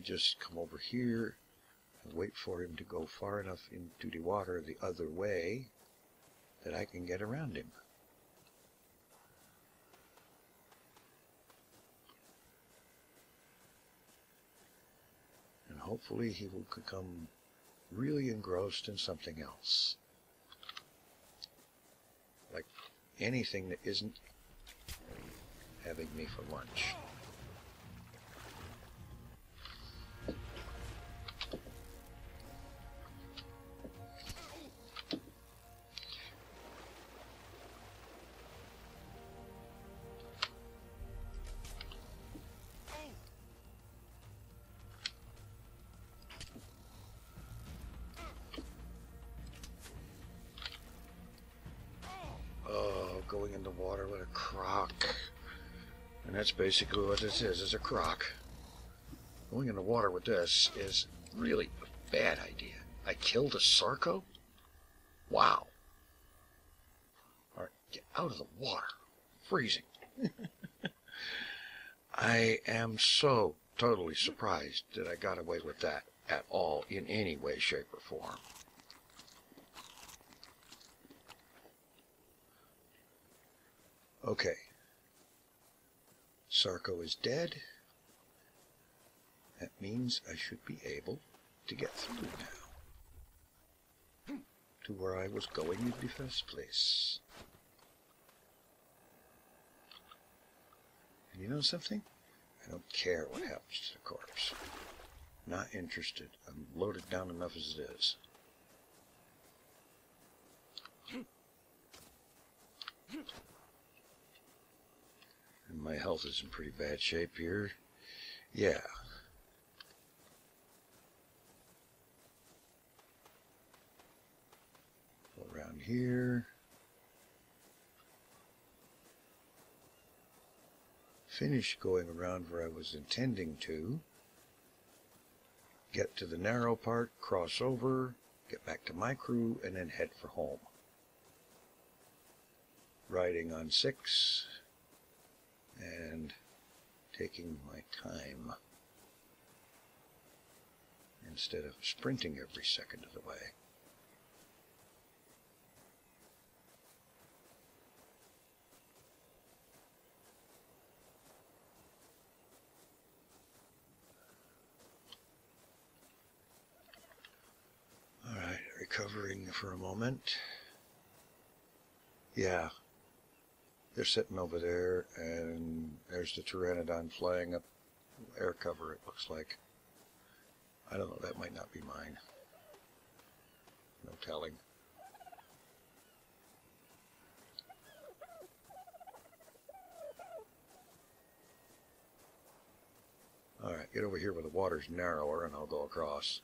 me just come over here and wait for him to go far enough into the water the other way that I can get around him. And hopefully he will become really engrossed in something else. Like anything that isn't having me for lunch. Going in the water with a croc. And that's basically what this is a croc. Going in the water with this is really a bad idea. I killed a Sarco? Wow. Alright, get out of the water. Freezing. I am so totally surprised that I got away with that at all in any way, shape, or form. Okay, Sarco is dead. That means I should be able to get through now to where I was going in the first place. And you know something? I don't care what happens to the corpse. Not interested. I'm loaded down enough as it is. And my health is in pretty bad shape here. Yeah. Go around here. Finish going around where I was intending to. Get to the narrow part, cross over, get back to my crew, and then head for home. Riding on 6. And taking my time instead of sprinting every second of the way. All right, recovering for a moment. Yeah. They're sitting over there, and there's the Pteranodon flying up air cover, it looks like. I don't know, that might not be mine. No telling. Alright, get over here where the water's narrower, and I'll go across.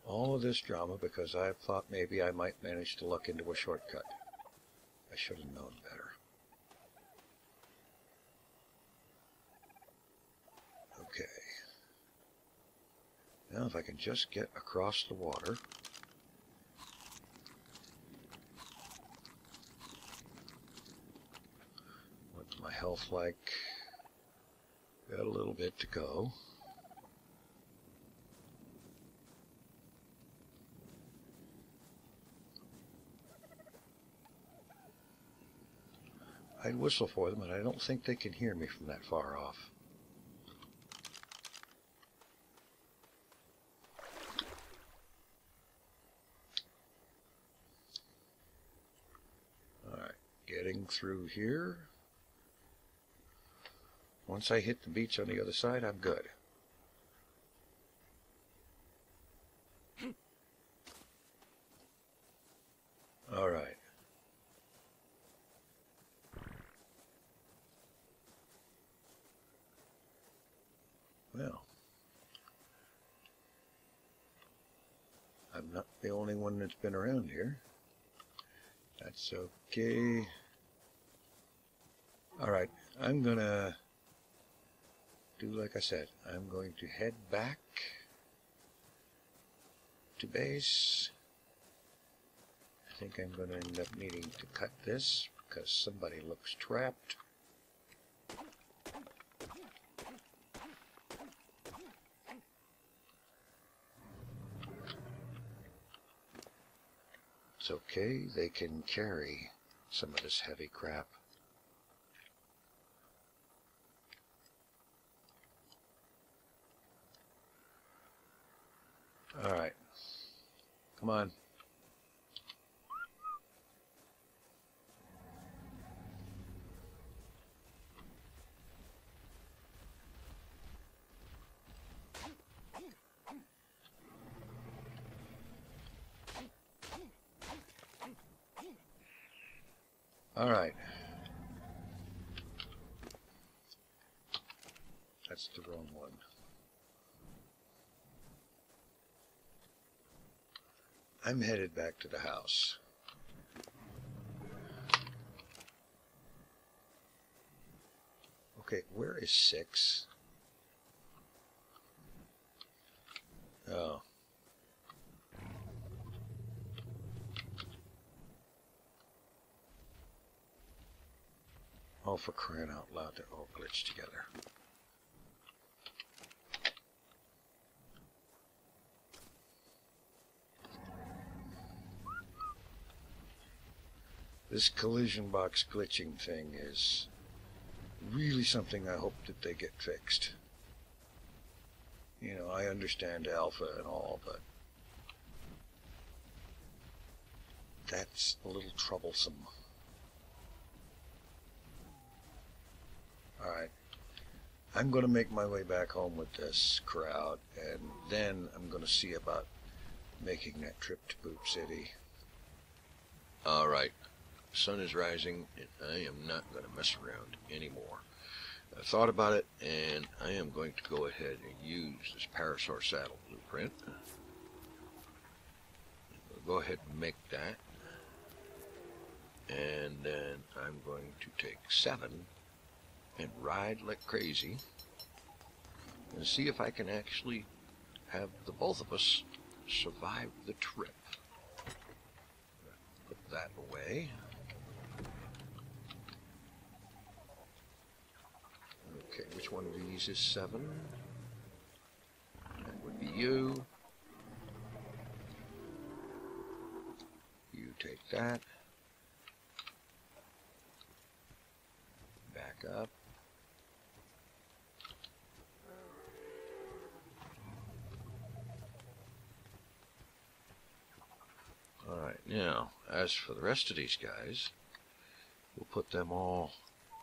All of this drama because I thought maybe I might manage to luck into a shortcut. I should have known better. Okay. Now if I can just get across the water. What's my health like? Got a little bit to go. I'd whistle for them, and I don't think they can hear me from that far off. Alright, getting through here. Once I hit the beach on the other side, I'm good. Alright. Well, I'm not the only one that's been around here. That's okay. Alright, I'm gonna do like I said. I'm going to head back to base I think I'm going to end up needing to cut this because somebody looks trapped. It's okay, they can carry some of this heavy crap. Alright, come on. Alright. That's the wrong one. I'm headed back to the house. Okay, where is 6? Oh. Oh, for crying out loud, they're all glitched together. This collision box glitching thing is really something I hope that they get fixed. You know, I understand alpha and all, but that's a little troublesome. Alright, I'm going to make my way back home with this crowd, and then I'm going to see about making that trip to Poop City. Alright, the sun is rising, and I am not going to mess around anymore. I thought about it, and I am going to go ahead and use this Parasaur saddle blueprint. We'll go ahead and make that, and then I'm going to take 7 and ride like crazy and see if I can actually have the both of us survive the trip. Put that away. Okay, which one of these is 7? That would be you. You take that. Back up. Alright, now, as for the rest of these guys, we'll put them all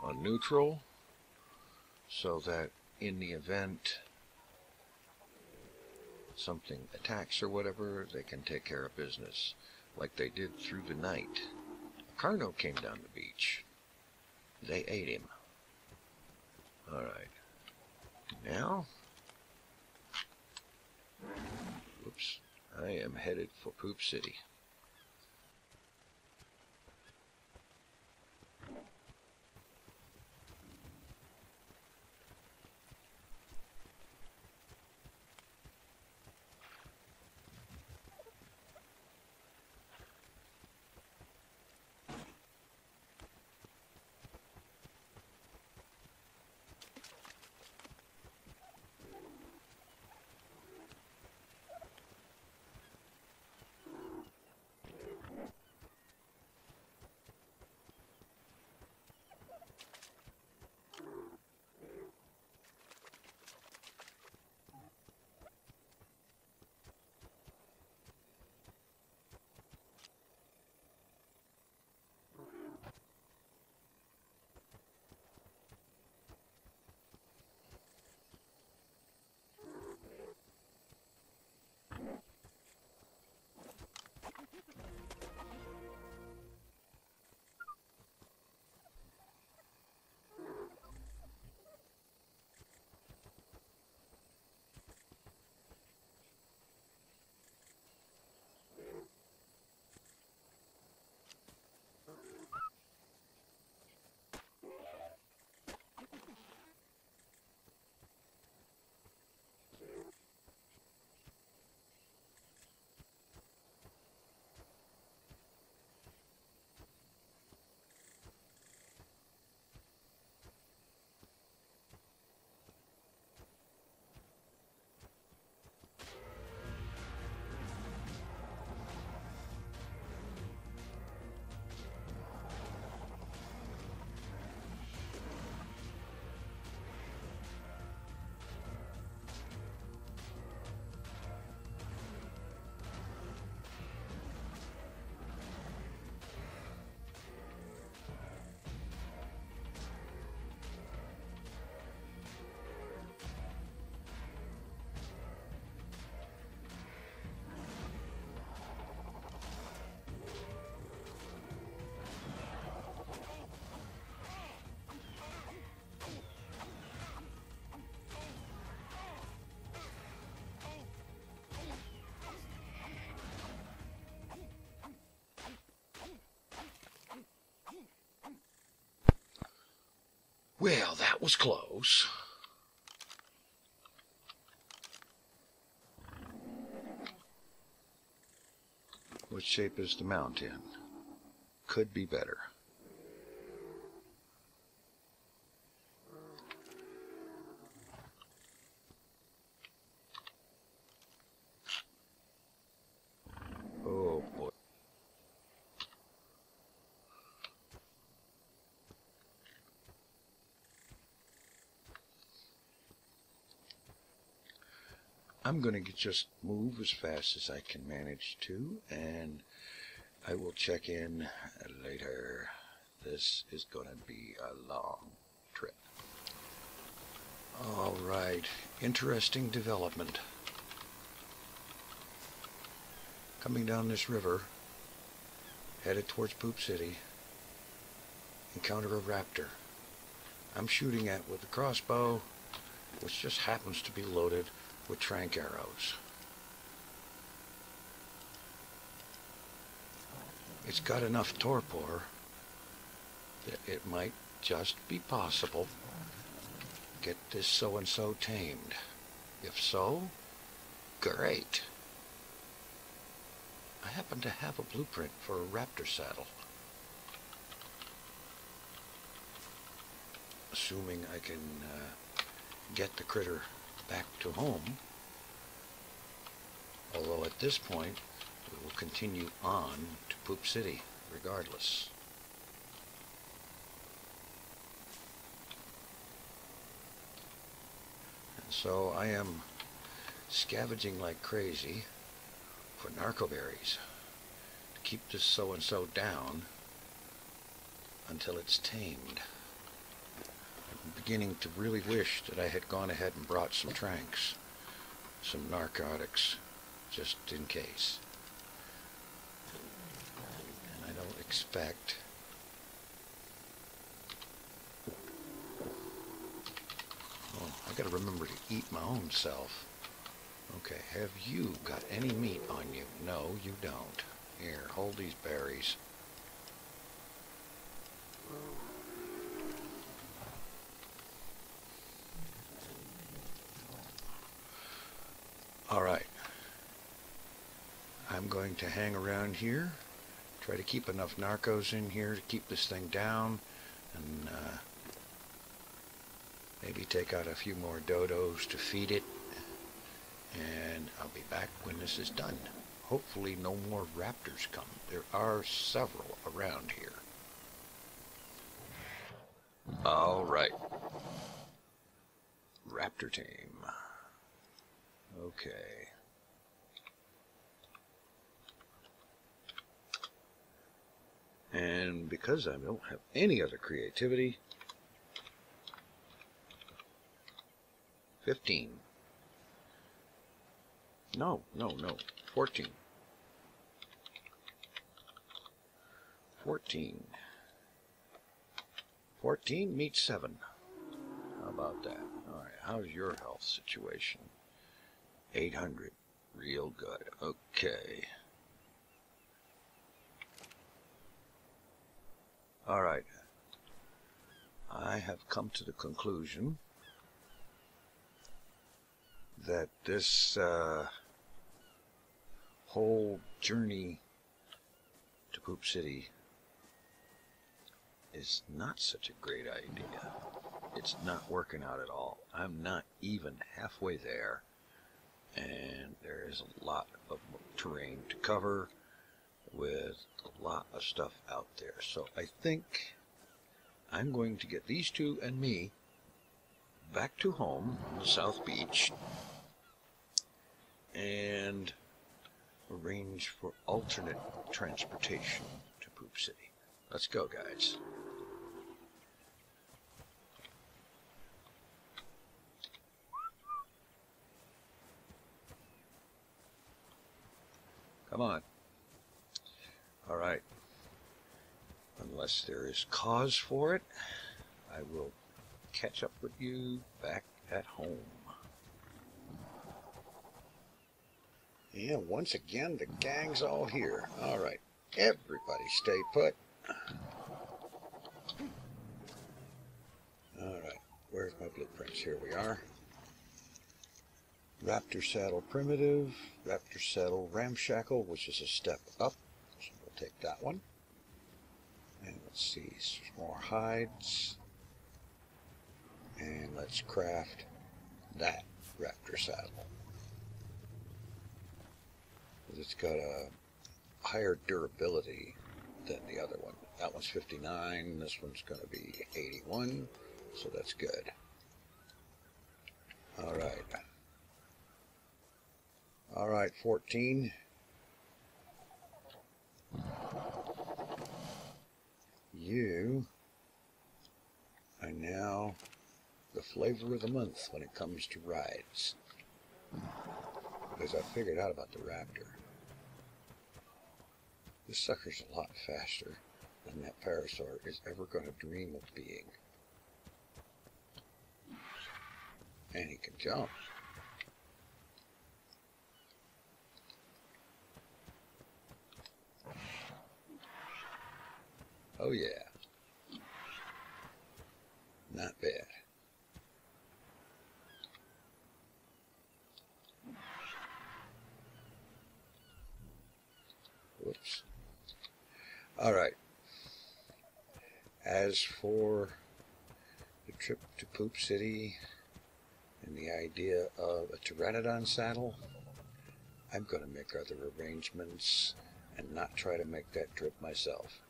on neutral so that in the event something attacks or whatever, they can take care of business like they did through the night. Carno came down the beach. They ate him. Alright. Now, whoops, I am headed for Poop City. was close. What shape is the mount in? Could be better. Oh boy. I'm going to just move as fast as I can manage to, and I will check in later. This is going to be a long trip. All right, interesting development. Coming down this river, headed towards Poop City, encounter a raptor. I'm shooting at with a crossbow, which just happens to be loaded with trank arrows. It's got enough torpor that it might just be possible to get this so-and-so tamed. If so, great. I happen to have a blueprint for a raptor saddle. Assuming I can get the critter back to home, although at this point we will continue on to Poop City regardless. And so I am scavenging like crazy for narcoberries to keep this so-and-so down until it's tamed. I'm beginning to really wish that I had gone ahead and brought some tranks, some narcotics, just in case. And I don't expect I gotta remember to eat my own self. Okay, have you got any meat on you? No, you don't. Here, hold these berries. Alright. I'm going to hang around here, try to keep enough narcos in here to keep this thing down, and maybe take out a few more dodos to feed it, and I'll be back when this is done. Hopefully no more raptors come. There are several around here. Alright. Raptor tame. Okay. And because I don't have any other creativity, 15. No, 14. 14. 14 meets 7. How about that? Alright, how's your health situation? 800. Real good. Okay. Alright. I have come to the conclusion that this whole journey to Poop City is not such a great idea. It's not working out at all. I'm not even halfway there, and there is a lot of terrain to cover with a lot of stuff out there. So I think I'm going to get these two and me back to home on the South Beach and arrange for alternate transportation to Poop City. Let's go, guys. Come on. All right. Unless there is cause for it, I will catch up with you back at home. Yeah, once again, the gang's all here. All right. Everybody stay put. All right. where's my blueprints? Here we are. Raptor saddle primitive, raptor saddle ramshackle, which is a step up. So we'll take that one. And let's see, some more hides. And let's craft that raptor saddle. It's got a higher durability than the other one. That one's 59, this one's going to be 81, so that's good. Alright. Alright, 14. You are now the flavor of the month when it comes to rides. Because I figured out about the Raptor. This sucker's a lot faster than that Parasaur is ever going to dream of being. And he can jump. Oh yeah. Not bad. Whoops. Alright. As for the trip to Poop City and the idea of a Pteranodon saddle, I'm going to make other arrangements and not try to make that trip myself.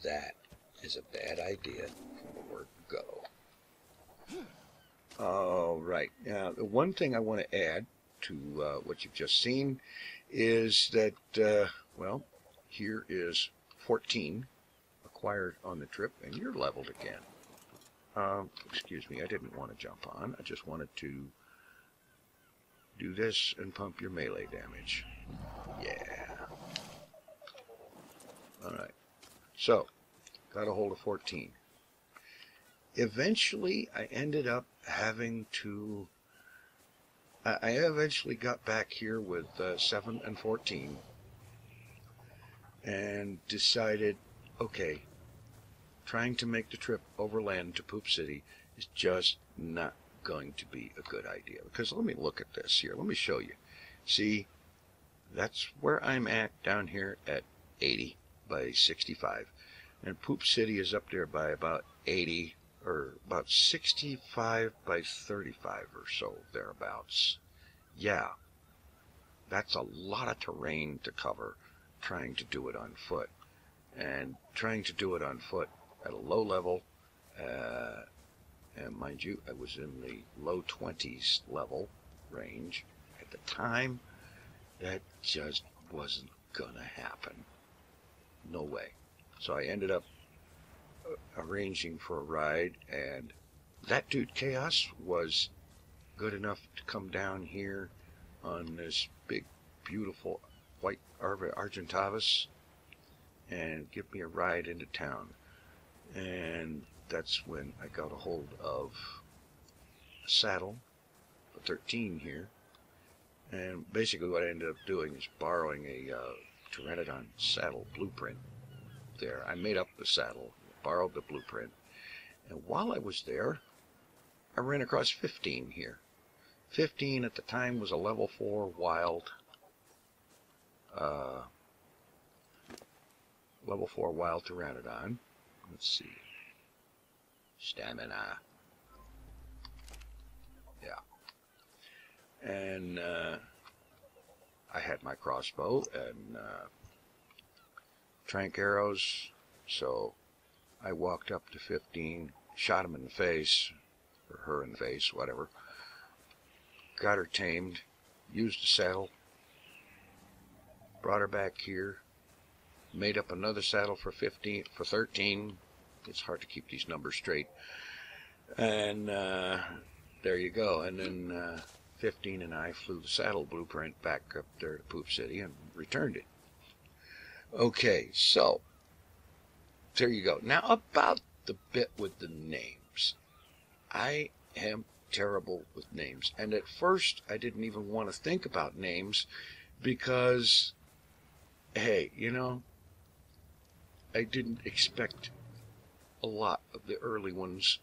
That is a bad idea from the word go. Alright. Now, the one thing I want to add to what you've just seen is that, well, here is 14 acquired on the trip, and you're leveled again. Excuse me, I didn't want to jump on. I just wanted to do this and pump your melee damage. Yeah. Alright. So, got a hold of 14. Eventually, I ended up having to... I eventually got back here with 7 and 14 and decided, okay, trying to make the trip overland to Poop City is just not going to be a good idea. Because let me look at this here. Let me show you. See, that's where I'm at down here at 80 by 65. And Poop City is up there by about 80 or about 65 by 35 or so, thereabouts. Yeah, that's a lot of terrain to cover trying to do it on foot. And trying to do it on foot at a low level, and mind you, I was in the low 20s level range at the time. That just wasn't gonna happen. No way. So I ended up arranging for a ride, and that dude Chaos was good enough to come down here on this big, beautiful white Argentavis and give me a ride into town. And that's when I got a hold of a saddle for 13 here. And basically what I ended up doing is borrowing a Pteranodon saddle blueprint there. I made up the saddle, borrowed the blueprint, and while I was there, I ran across 15 here. 15 at the time was a level 4 wild, level 4 wild Pteranodon. Let's see. Stamina. Yeah. And I had my crossbow and trank arrows, so I walked up to 15, shot him in the face, or her in the face, whatever. Got her tamed, used the saddle, brought her back here, made up another saddle for 13. It's hard to keep these numbers straight. And there you go. And then 15 and I flew the saddle blueprint back up there to Poop City and returned it. Okay, so there you go. Now about the bit with the names. I am terrible with names. And at first I didn't even want to think about names because, hey, you know, I didn't expect a lot of the early ones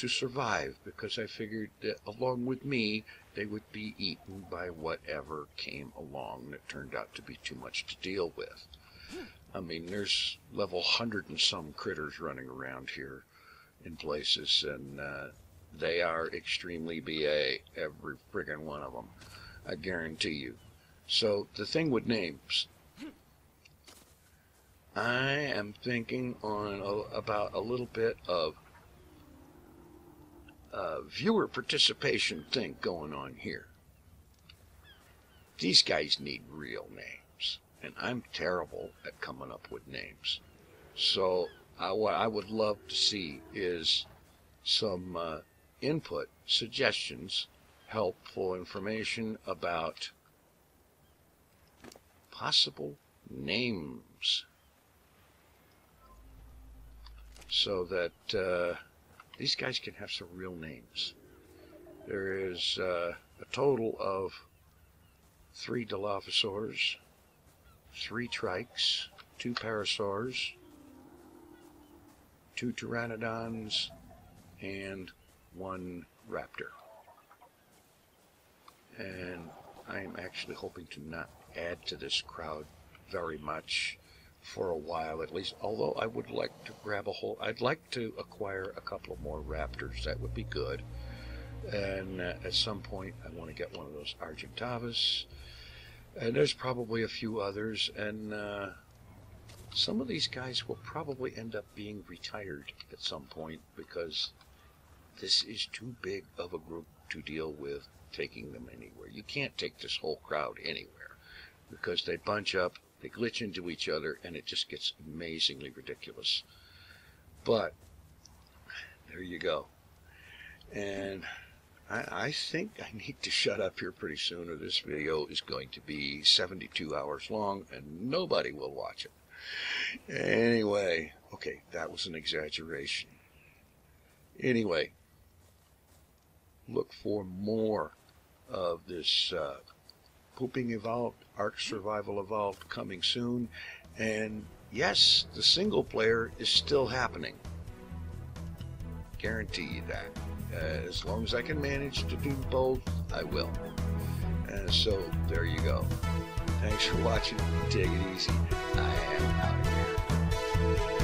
to survive, because I figured that along with me, they would be eaten by whatever came along that turned out to be too much to deal with. I mean, there's level 100 and some critters running around here in places, and they are extremely BA, every friggin' one of them, I guarantee you. So the thing with names, I am thinking about a little bit of viewer participation thing going on here. These guys need real names, and I'm terrible at coming up with names. So what I would love to see is some input, suggestions, helpful information about possible names, so that these guys can have some real names. There is a total of 3 Dilophosaurs, 3 Trikes, 2 Parasaurs, 2 Pteranodons, and 1 Raptor. And I am actually hoping to not add to this crowd very much for a while at least, although I would like to grab I'd like to acquire a couple more Raptors. That would be good. And at some point I want to get one of those Argentavas, and there's probably a few others, and some of these guys will probably end up being retired at some point, because this is too big of a group to deal with taking them anywhere. You can't take this whole crowd anywhere, because they bunch up, they glitch into each other, and it just gets amazingly ridiculous. But there you go. And I think I need to shut up here pretty soon, or this video is going to be 72 hours long and nobody will watch it. Anyway, okay, that was an exaggeration. Anyway, look for more of this Pooping Evolved, ARK Survival Evolved coming soon. And yes, the single player is still happening. Guarantee you that. As long as I can manage to do both, I will. So there you go. Thanks for watching. Take it easy. I am out of here.